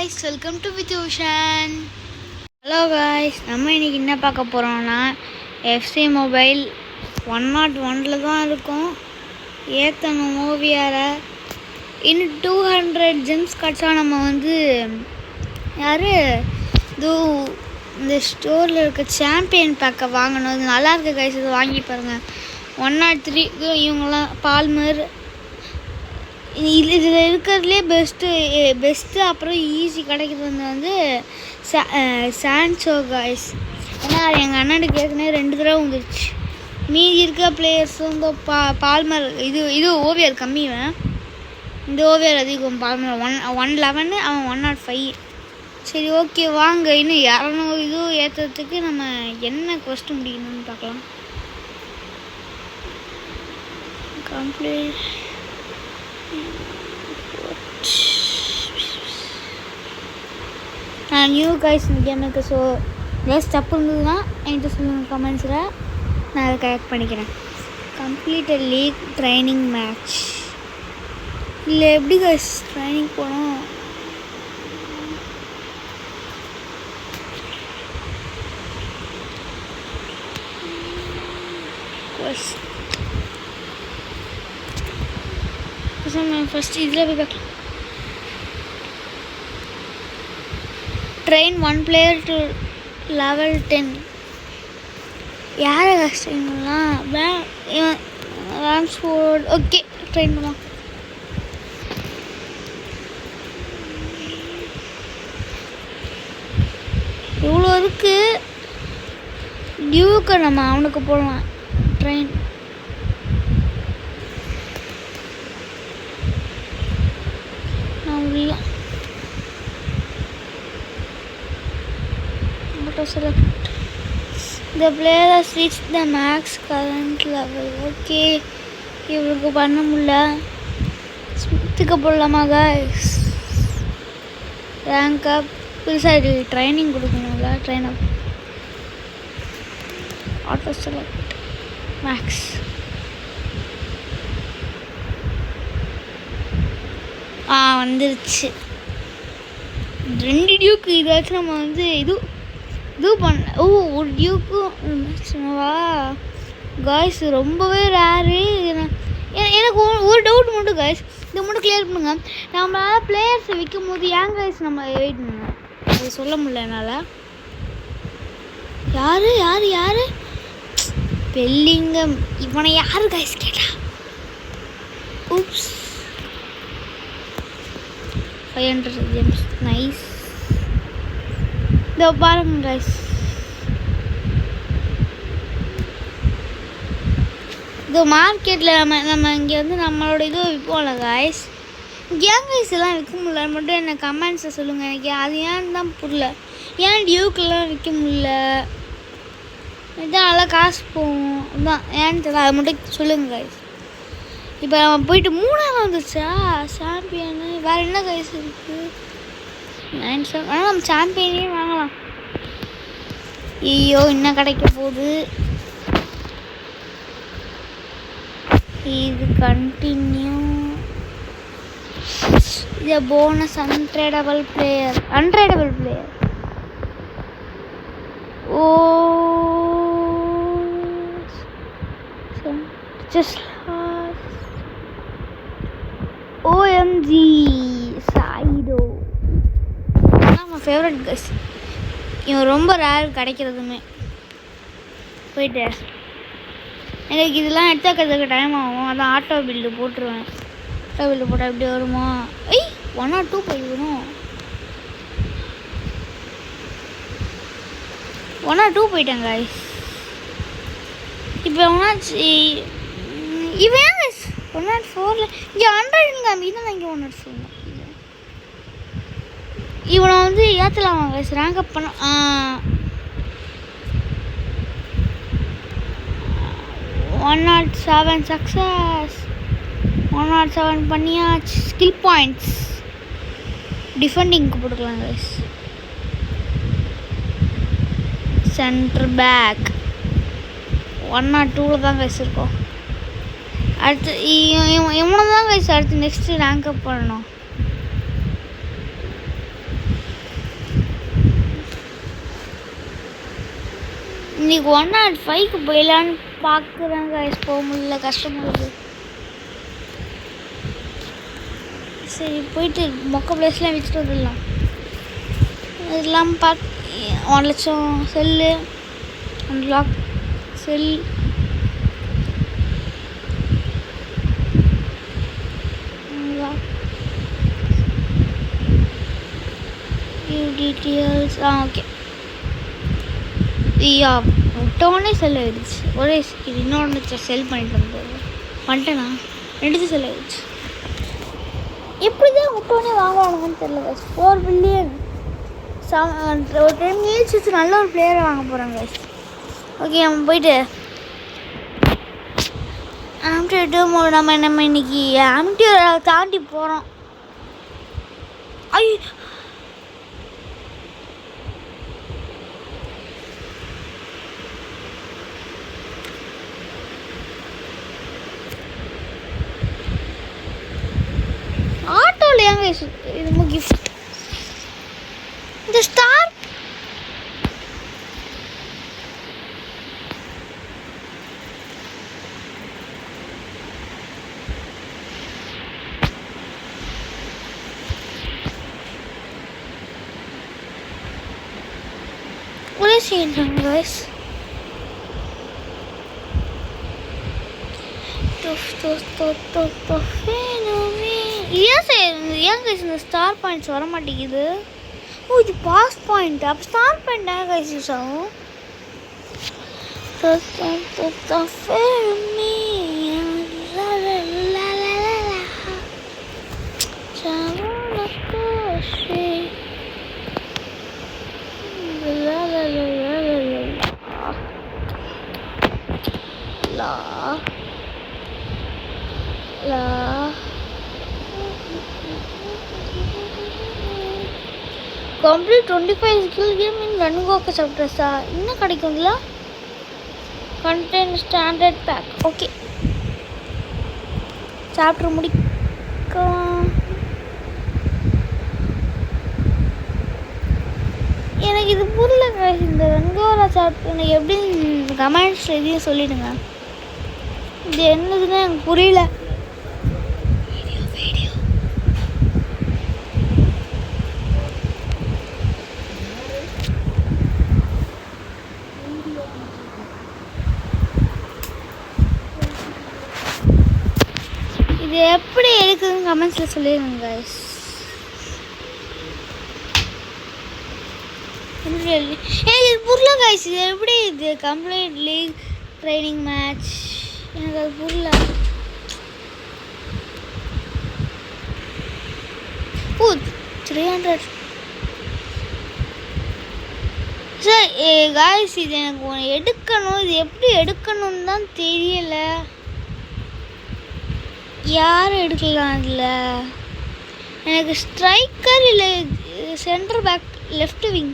guys, welcome to Vithooshan. Hello guys, நம்ம இன்னைக்கு என்ன பார்க்க போறோம்னா FC மொபைல் 101ல தான் இருக்கும். ஏத்தணும் மூவியார இன்னும் 200 ஜெம்ஸ் கட்சா நம்ம வந்து யாரு இந்த ஸ்டோரில் இருக்க சாம்பியன் பேக்கை வாங்கணும். இது நல்லா இருக்கு கைஸ், இது வாங்கி பாருங்க. 103 இவங்கெல்லாம் பால்மர் இதில் இருக்கிறதுலே பெஸ்ட்டு அப்புறம் ஈஸி கிடைக்கிறது வந்து சான்சோ காய்ஸ். ஏன்னா எங்கள் அண்ணனுக்கு ஏற்கனவே 2 தடவை வந்துருச்சு. மீதி இருக்க பிளேயர்ஸ் வந்து பால்மர் இது ஓவியர் கம்மிவன், இந்த ஓவியர் அதிகம். பால்மர் 111 அவன் 105. சரி ஓகே வாங்க, இன்னும் 200 இது ஏற்றுறதுக்கு நம்ம என்ன கொஸ்ட் முடிக்கணும்னு பார்க்கலாம். கம்ப்ளீட் நான் நியூ கைஸ் இந்த கேமுக்கு. ஸோ ஏதாச்சும் தப்பு இருந்ததுன்னா என்கிட்ட சொல்லுங்கள் கமெண்ட்ஸில், நான் அதை கரெக்ட் பண்ணிக்கிறேன். Complete league training match. இல்லை எப்படி கைஸ் ட்ரைனிங் போகணும்? ஃபஸ்ட் இதில் போய் பார்க்கலாம். Train 1 player to level 10. யாரை கஷ்டங்கள்லாம் ராம்ஸ்போர்ட். ஓகே ட்ரெயின் பண்ணலாம். இவ்வளோ இருக்குது. டியூக்கு நம்ம அவனுக்கு போடலாம் train. Select the player has reached the max current level. Okay, இவருக்கு பண்ண முடியல. ஸ்மித்துக்கு போடலாமா guys? ரேங்க் அப் புதுசாக ட்ரைனிங் கொடுக்கணும்ல. Train up auto select max. வந்துருச்சு 2 டியூக்கு. இதாச்சும் நம்ம வந்து இது பண்ண. ஒரு டியூக்கும் வா காய்ஸ் ரொம்பவே ரேரு. எனக்கு ஒரு டவுட் மட்டும் காய்ஸ், இதை மட்டும் கிளியர் பண்ணுங்க. நம்மளால் பிளேயர்ஸை விற்கும் போது ஏன் காய்ஸ் நம்ம வெயிட் பண்ணணும்? அது சொல்ல முடியல என்னால். யாரு பெல்லிங்கம் இவனை யாரு காய்ஸ் கேட்டா? Oops 500 gems nice. இதோ பாருங்க கைஸ், இதோ மார்க்கெட்டில் நம்ம இங்கே வந்து நம்மளோட இது விற்போம்ல கைஸ். ஏன் கைஸ் எல்லாம் விற்க முடியல மட்டும் என்ன கமெண்ட்ஸை சொல்லுங்கள். எனக்கு அது ஏன்னு தான் புரியல. ஏன் டியூக்கெல்லாம் விற்க முடியல? இதான் நல்லா காசு போகும், அதுதான் ஏன்னு தெரியல. அதை மட்டும் சொல்லுங்கள் கைஸ். இப்போ நம்ம போயிட்டு 3ஆவது வந்துச்சா சாம்பியனு. வேறு என்ன கைஸ் இருக்குது? 9 ஆனால் நம்ம சாம்பியனே வாங்கலாம். ஐயோ என்ன கிடைக்க போகுது? இது கண்டினியூ. இது போனஸ் அன்ட்ரேடபிள் பிளேயர். ஓ OMG சாயிடோ நம்ம ஃபேவரட் கஸ். இவன் ரொம்ப ரேர் கிடைக்கிறதுமே. போயிட்டு எனக்கு இதெல்லாம் எடுத்துக்கிறதுக்கு டைம் ஆகும். அதான் ஆட்டோ பில்லு போட்டுருவேன். ஆட்டோ பில்லு போட்டால் எப்படி வருமா? 102 போயிடணும். 102 போயிட்டேன் கைஸ். இப்போ இவன் 104ல் இங்கே 100ங்க இதுதான். இங்கே 104 இவனை வந்து ஏற்றலாமா கைஸ்? ரேங்க் அப் பண்ண 107 சக்ஸஸ். 107 பண்ணியாச்சு. ஸ்கில் பாயிண்ட்ஸ் டிஃபெண்டிங்க்கு போட்டுக்கலாம் கைஸ். சென்டர் பேக் 102ல் தான் கைஸ் இருக்கோம். அடுத்து இவனை தான் கைஸ் அடுத்து நெக்ஸ்ட்டு ரேங்க் அப் பண்ணணும். இன்னைக்கு 105க்கு போயிடலான்னு பார்க்குறேன் கைஸ். போக முடியல, கஷ்டமாக இருக்குது. சரி போயிட்டு மொக்க பிளேஸ்லாம் வச்சுட்டு வந்துடலாம். இதெல்லாம் 1,00,000 செல்லு, 1 லாக் செல், டீட்டெயில்ஸ். ஓகே ஐயா விட்டோடனே செல் ஆயிடுச்சு. ஒரே இது இன்னொன்று செல் பண்ணிட்டு வந்துட்டேனா 2 செல் ஆயிடுச்சு. எப்படி தான் விட்டோடனே வாங்குவானுங்கன்னு தெரியல. 4 பில்லியன் ஒரு 10 மினிட்ஸ் வச்சு நல்ல ஒரு பிளேயரை வாங்க போகிறாங்க. ஓகே நம்ம போயிட்டு நம்ம இன்னைக்கு ஆம்டியூரை தாண்டி போகிறோம். ஐயோ ஆட்டோவில் ஏங்க இது கிஃப்ட் இந்த ஸ்டார் ஒரே செய்யறாங்க guys. ஏன் கைஸ் இந்த ஸ்டார் பாயிண்ட்ஸ் வர மாட்டேங்குது? ஓ இது பாஸ் பாயிண்ட். அப்போ ஸ்டார் பாயிண்ட் ஏன் கைஸ் யூஸ் ஆகும்? Complete 25 skill game in running okay சாப்டர்ஸா இன்னும் கிடைக்குங்களா? Content standard pack. Okay chapter முடிக்கலாம். எனக்கு இது புரியலங்க. இந்த ரன்கோரா சாப்டர் எனக்கு எப்படி கமெண்ட்ஸில் எதையும் சொல்லிடுங்க. இது என்னதுன்னு எனக்கு புரியல. இது எப்படி இருக்குதுன்னு கமெண்ட்ஸில் சொல்லிடுங்க கைஸ். எனக்கு இது புரியல கைஸ். இது எப்படி இது கம்ப்ளீட் லீக் ட்ரைனிங் மேட்ச் எனக்கு அது புரியல. ஓ 300 சார் கைஸ். இது எனக்கு ஒன்று எடுக்கணும். இது எப்படி எடுக்கணும்னு தான் தெரியல. யார் எடுக்கலாம் அதில்? எனக்கு ஸ்ட்ரைக்கர் இல்லை சென்டர் பேக் லெஃப்ட் விங்.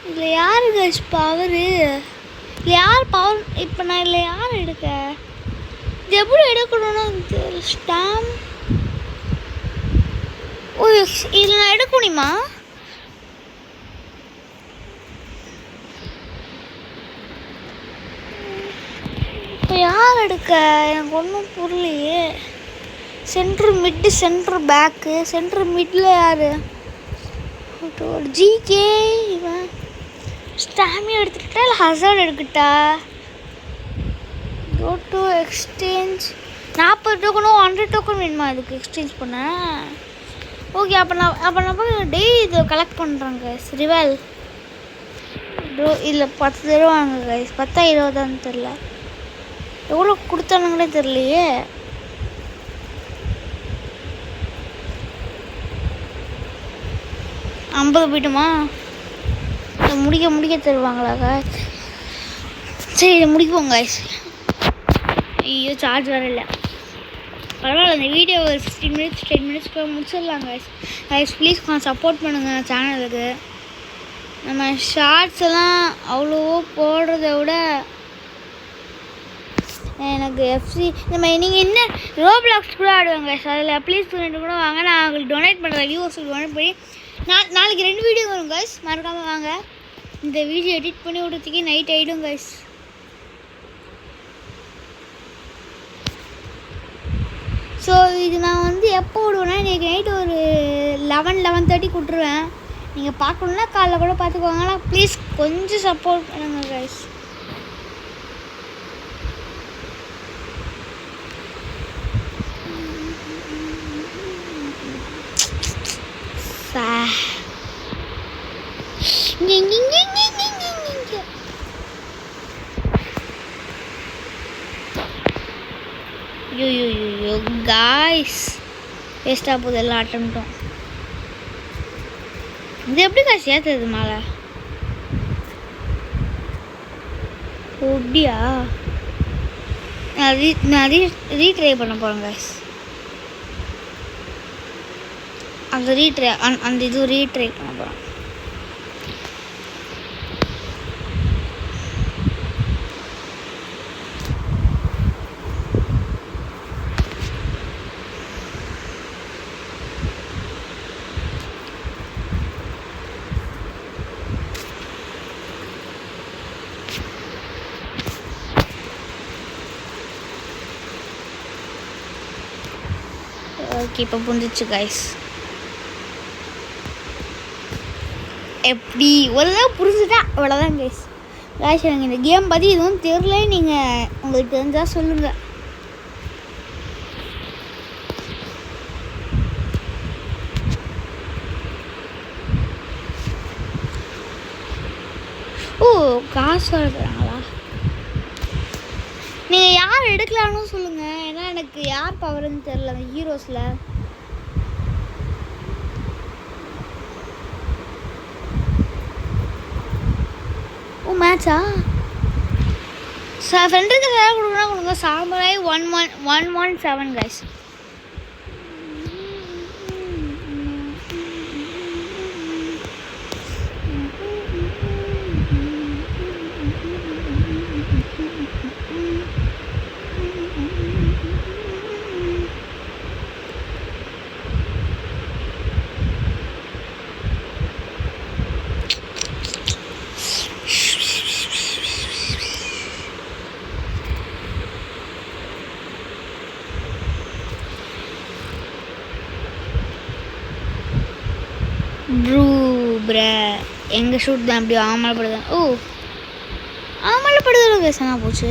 இதில் யார் கைஸ் பவரு? இல்லை யார் பவர்? இப்போ நான் இதில் யார் எடுக்க? இது எப்படி எடுக்கணும்னா ஸ்டாம். ஓ இதில் நான் எடுக்க முடியுமா? இப்போ யார் எடுக்க? எனக்கு ஒன்றும் புரியலையே. Centre mid centre back. சென்ட்ரு மிட்டில் யார்? ஜிகே இவன் ஸ்டாமி எடுத்துக்கிட்டா இல்லை ஹசார்ட் எடுக்கிட்டா? Go to exchange. 40 டோக்கனும் 100 டோக்கன் வேணுமா இதுக்கு எக்ஸ்சேஞ்ச் பண்ண? ஓகே அப்போ நான் போய் டெய்லி இதை கலெக்ட் பண்ணுறேங்க. ரிவல் இதில் 10 தடவை வாங்க கைஸ். 10 20 தெரில. எவ்வளோ கொடுத்தானுங்களே தெரியலையே. $50 போய்ட்டுமா? முடிக்க தருவாங்களாக்கா? சரி இதை முடிப்போம் கைஸ். ஐயோ சார்ஜ் வர இல்லை. பரவாயில்ல இந்த வீடியோ ஒரு 15 மினிட்ஸ் 10 மினிட்ஸ்க்குள்ள முடிச்சிடலாம் கைஸ். கைஸ் ப்ளீஸ் கொஞ்சம் சப்போர்ட் பண்ணுங்கள் சேனலுக்கு. நம்ம ஷார்ட்ஸ் எல்லாம் அவ்வளோவோ போடுறத விட எனக்கு எஃப்சி நம்ம நீங்கள் என்ன ரோப்ளாக்ஸ் கூட ஆடுவாங்க கைஸ். அதில் ப்ளீஸ் கூட வாங்க. நான் உங்களுக்கு டொனேட் பண்ணுறேன். வியூவர்ஸுக்கு டொனேட் பண்ணி நாளைக்கு 2 வீடியோ வரும் கைஸ். மறக்காமல் வாங்க. இந்த வீடியோ எடிட் பண்ணி விடுறதுக்கே நைட் ஆகிடும் கைஸ். ஸோ இது நான் வந்து எப்போ விடுவேன்னா இன்றைக்கி நைட்டு ஒரு 11:30 விட்ருவேன். நீங்கள் பார்க்கணுன்னா காலைல கூட பார்த்துக்கோங்க. ஆனால் ப்ளீஸ் கொஞ்சம் சப்போர்ட் பண்ணுங்கள் கைஸ். ஐயோ காய்ஸ், வேஸ்ட்டாக போகுது எல்லாம் அட்டம்ட்டும். இது எப்படி காசு ஏற்றுறது மேலே? அப்படியா? நான் ரீட்ரை பண்ண போகிறேன் காய்ஸ். அந்த இது ரீட்ரை பண்ண போகிறேன். ஓகே, இப்போ புரிஞ்சிச்சு கைஸ். எப்படி ஒரு தடவை புரிஞ்சுட்டா அவ்வளோதான் கைஸ். கைஸ் எனக்கு இந்த கேம் பற்றி எதுவும் தெரியல, நீங்கள் உங்களுக்கு தெரிஞ்சால் சொல்லுங்கள். ஓ, காசு வளர்க்குறாங்களா? நீங்கள் யார் எடுக்கலான்னு சொல்லுங்கள். ஏன்னா எனக்கு யார் பவர்னு தெரில அந்த ஹீரோஸில். ஓ, மேட்சா? ஃப்ரெண்டுக்கு ஏதாவது கொடுக்குறா கொடுங்க. சாம்பராய் 117 கைஸ். எங்கள் ஷூட் தான் அப்படி ஆமலைப்படுதான். ஓ, ஆமலைப்படுதல் கேசனா போச்சு.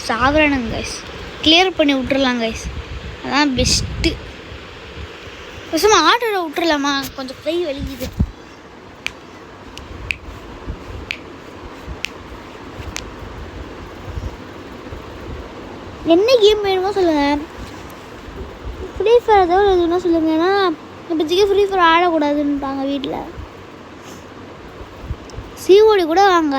சாவரணங்க கைஸ், கிளியர் பண்ணி விட்டுறலாம் கைஸ், அதான் பெஸ்ட்டு. பேசாம ஆர்டரை விட்டுறலாமா? கொஞ்சம் கை வலிக்குது. என்ன கேம் வேணுமோ சொல்லுங்கள். ஃப்ரீ ஃபயர் தவிர எதுனா சொல்லுங்கள். ஏன்னா இப்போதைக்கு ஃப்ரீ ஃபயர் ஆடக்கூடாதுன்ட்டாங்க வீட்டில். சிஓடி கூட வாங்க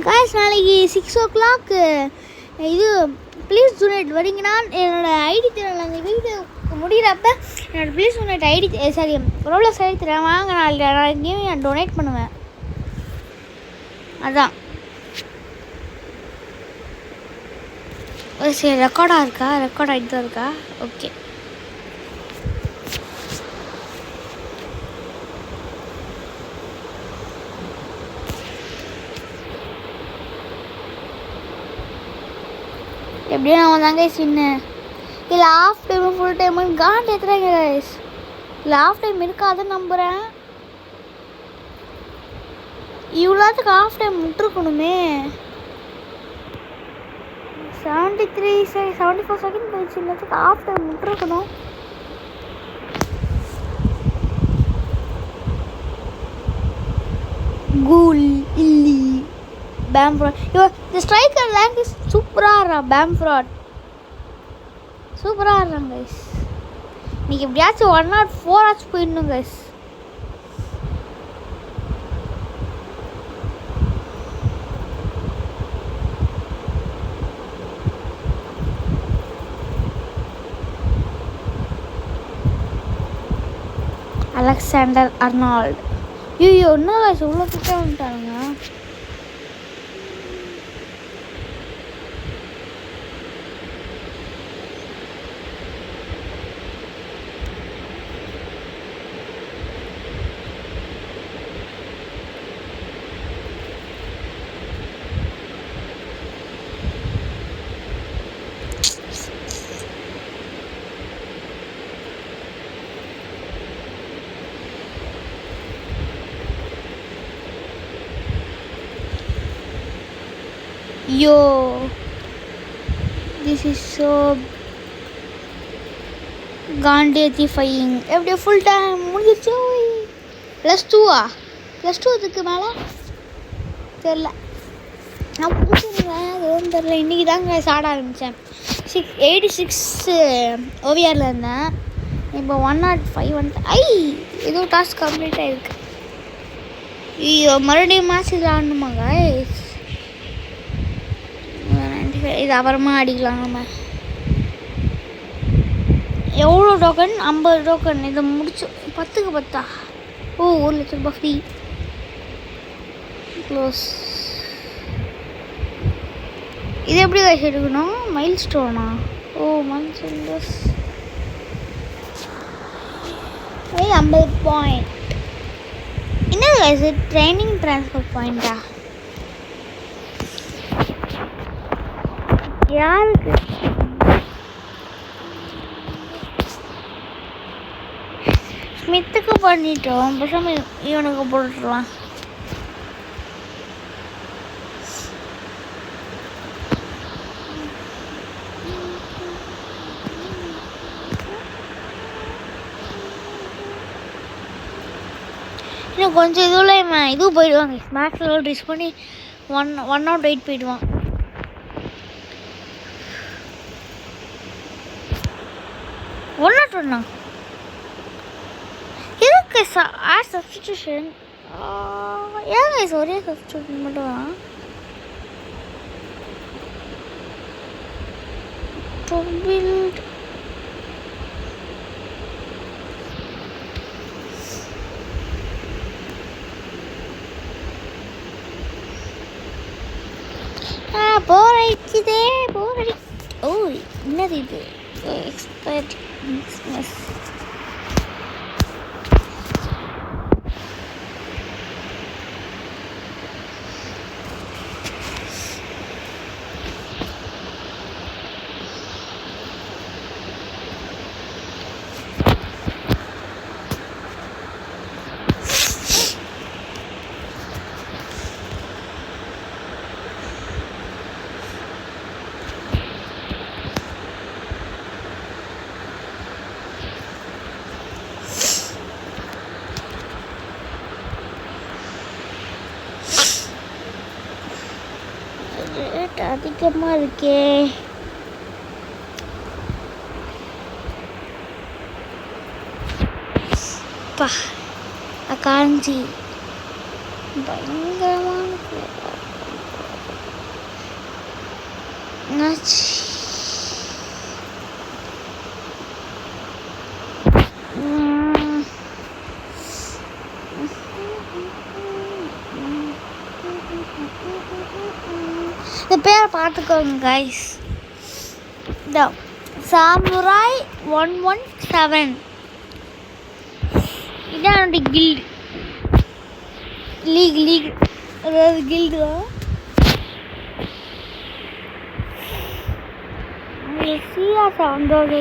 காய்ஸ். நாளைக்கு 6 o'clock இது ப்ளீஸ் டொனேட் வரீங்கன்னா என்னோடய ஐடி தரேன். அந்த வீடியோ முடிகிறப்ப என்னோடய please donate ID sorry Rolex ID தரேன் வாங்க. நாளைக்கு நான் டொனேட் பண்ணுவேன். அதான் சரி. ரெக்கார்டாக இருக்கா? ரெக்கார்ட் ஆகிட்டு தான் இருக்கா? ஓகே. எப்படியும் நான் தாங்க சின்ன இல்லை ஆஃப் டைமு ஃபுல் டைமு காண்ட் ஏற்றுறாங்க கைஸ். இல்லை ஆஃப் டைம் இருக்காதுன்னு நம்புகிறேன். இவ்வளோத்துக்கு ஆஃப் டைம் விட்டுருக்கணுமே. 74 செகண்ட் போயிடுச்சு. எல்லாத்துக்கு ஆஃப் டைம் விட்டுருக்கணும். கூல் இல்லி பேம்ஃப்ராட். இந்த ஸ்ட்ரைக்கர் லாங்குவேஜ் சூப்பராக ஆடுறா. பேம்ஃப்ராட் சூப்பராக ஆடுறாங்க கைஸ். இன்னைக்கு எப்படியாச்சும் 104 ஆச்சு போயிடணும் கைஸ். Alexander Arnold. ஐயோ என்ன guys இவ்வளோ கிட்ட வந்துட்டாங்க. Yo, this is so Gandhi-ifying. எப்படியோ ஃபுல் டைம் முடிஞ்சிருச்சு. +2 +2 இதுக்கு மேலே தெரில. நான் முடிச்சிருந்தேன் அது தெரில. இன்றைக்கி தாங்க ஆட ஆரம்பித்தேன். 86 ஓவியாரில் இருந்தேன். இப்போ 105 வந்துட்டு. ஏதோ டாஸ்க் கம்ப்ளீட் ஆகிருக்கு. ஐயோ மறுபடியும் மேட்ச் இதில் ஆடணுமா guys? இது அப்புறமா அடிக்கலாம். நம்ம எவ்வளோ டோக்கன்? 50 டோக்கன். இதை முடிச்சு 10க்கு 10. ஓ 1 லட்சம் ரூபாய் ஃப்ரீ. க்ளோஸ். இது எப்படி guys எடுக்கணும்? மைல் ஸ்டோனா? ஓ மைல் ஸ்டோன்ஸ் 50 பாயிண்ட். என்ன guys ட்ரைனிங் ட்ரான்ஸ்ஃபர் பாயிண்டா? யாருக்கு? ஸ்மித்துக்கு பண்ணிட்டோம். பேசாம இவனுக்கு போட்டுடலாம். இன்னும் கொஞ்சம் இதுல இது போயிடுவாங்க. மேக்ஸ் லெவல் ரீச் பண்ணி 108 போயிடுவான். 101 இதுக்கு சப்ஸ்டிடியூஷன். ஏன் guys ஒரே சப்ஸ்டிடியூஷன் மட்டும் to build போர் அடிக்குதே. ஓ என்னது இது? Expert business. அதிகமாக இருக்கே. பா காஞ்சி பயங்கரமான இந்த பேரை பார்த்துக்கோங்க கைஸ். த சாமுராய் 117 இதான் என்னுடைய கில்டு. லீக் அதாவது கில்டு தான். CR7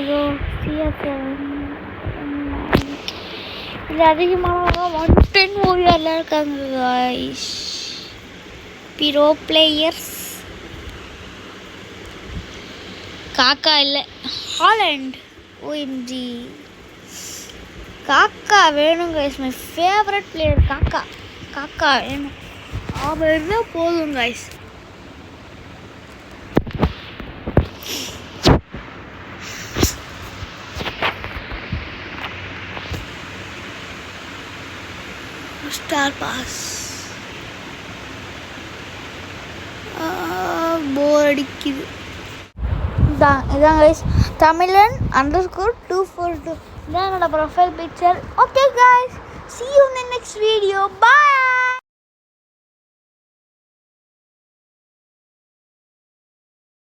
இது அதிகமாக 110 ஓவியரில் இருக்காங்க கைஸ். Bro players. காக்கா இல்லை ஹாலண்ட். ஓஎம்ஜி காக்கா வேணும் கைஸ். மை ஃபேவரட் பிளேயர் காக்கா வேணும். அவர் இருந்தால் போதும் கைஸ். ஸ்டார் பாஸ் போர் அடிக்குது. இதான் கைஸ் Tamilan_242 இதான் என்னோட profile picture. Okay guys, see you in the next video. Bye.